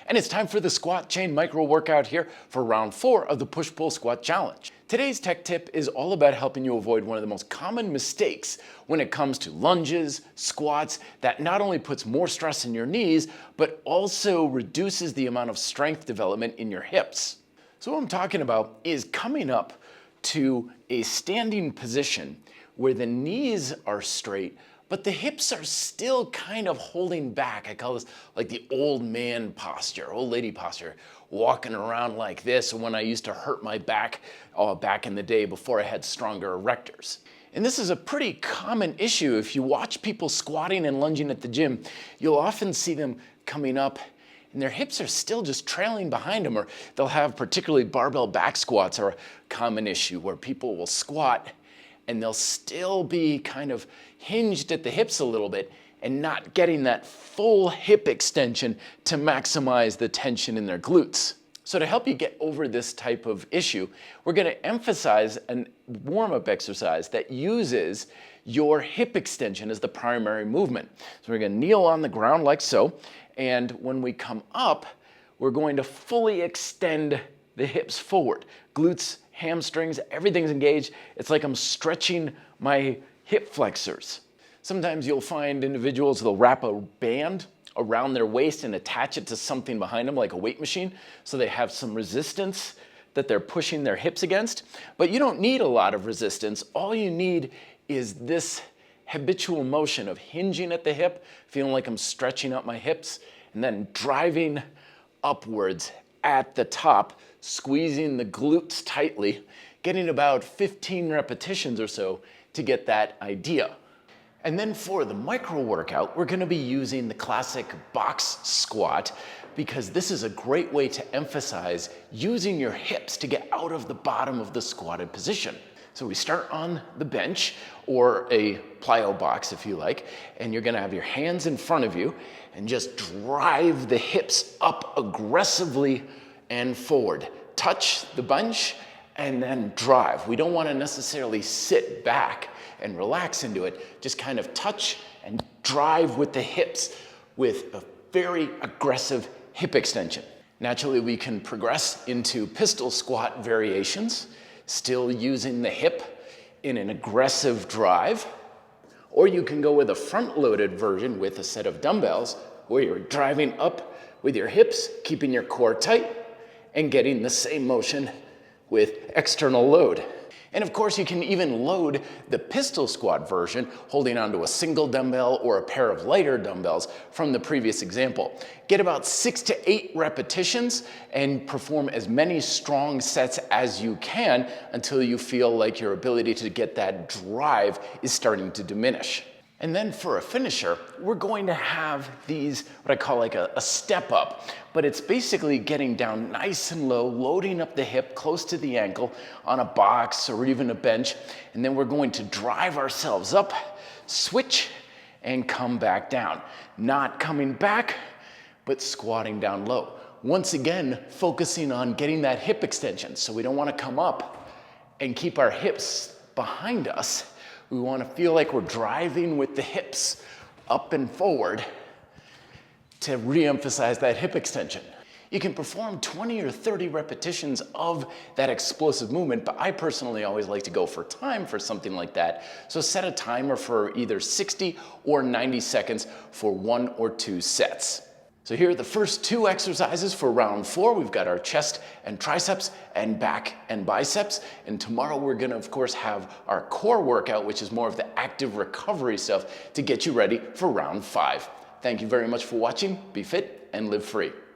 And it's time for the squat chain micro workout here for round 4 of the push-pull squat challenge. Today's tech tip is all about helping you avoid one of the most common mistakes when it comes to lunges, squats, that not only puts more stress in your knees, but also reduces the amount of strength development in your hips. So what I'm talking about is coming up to a standing position where the knees are straight, but the hips are still kind of holding back. I call this like the old man posture, old lady posture, walking around like this when I used to hurt my back back in the day before I had stronger erectors. And this is a pretty common issue. If you watch people squatting and lunging at the gym, you'll often see them coming up and their hips are still just trailing behind them, or they'll have particularly barbell back squats are a common issue where people will squat and they'll still be kind of hinged at the hips a little bit and not getting that full hip extension to maximize the tension in their glutes. So to help you get over this type of issue, we're going to emphasize a warm-up exercise that uses your hip extension as the primary movement. So we're going to kneel on the ground like so, and when we come up, we're going to fully extend the hips forward. Glutes, hamstrings, everything's engaged. It's like I'm stretching my hip flexors. Sometimes you'll find individuals, they'll wrap a band around their waist and attach it to something behind them like a weight machine, so they have some resistance that they're pushing their hips against. But you don't need a lot of resistance. All you need is this habitual motion of hinging at the hip, feeling like I'm stretching up my hips, and then driving upwards at the top, squeezing the glutes tightly, getting about 15 repetitions or so to get that idea. And then for the micro workout, we're going to be using the classic box squat because this is a great way to emphasize using your hips to get out of the bottom of the squatted position. So we start on the bench or a plyo box if you like, and you're going to have your hands in front of you and just drive the hips up aggressively and forward. Touch the bench and then drive. We don't want to necessarily sit back and relax into it. Just kind of touch and drive with the hips with a very aggressive hip extension. Naturally, we can progress into pistol squat variations, still using the hip in an aggressive drive. Or you can go with a front-loaded version with a set of dumbbells where you're driving up with your hips, keeping your core tight, and getting the same motion with external load. And of course, you can even load the pistol squat version, holding onto a single dumbbell or a pair of lighter dumbbells from the previous example. Get about 6 to 8 repetitions and perform as many strong sets as you can until you feel like your ability to get that drive is starting to diminish. And then for a finisher, we're going to have these, what I call like a step up, but it's basically getting down nice and low, loading up the hip close to the ankle on a box or even a bench. And then we're going to drive ourselves up, switch, and come back down. Not coming back, but squatting down low. Once again, focusing on getting that hip extension. So we don't want to come up and keep our hips behind us. We want to feel like we're driving with the hips up and forward to re-emphasize that hip extension. You can perform 20 or 30 repetitions of that explosive movement, but I personally always like to go for time for something like that. So set a timer for either 60 or 90 seconds for 1 or 2 sets. So here are the first 2 exercises for round 4. We've got our chest and triceps and back and biceps. And tomorrow we're gonna, of course, have our core workout, which is more of the active recovery stuff to get you ready for round 5. Thank you very much for watching. Be fit and live free.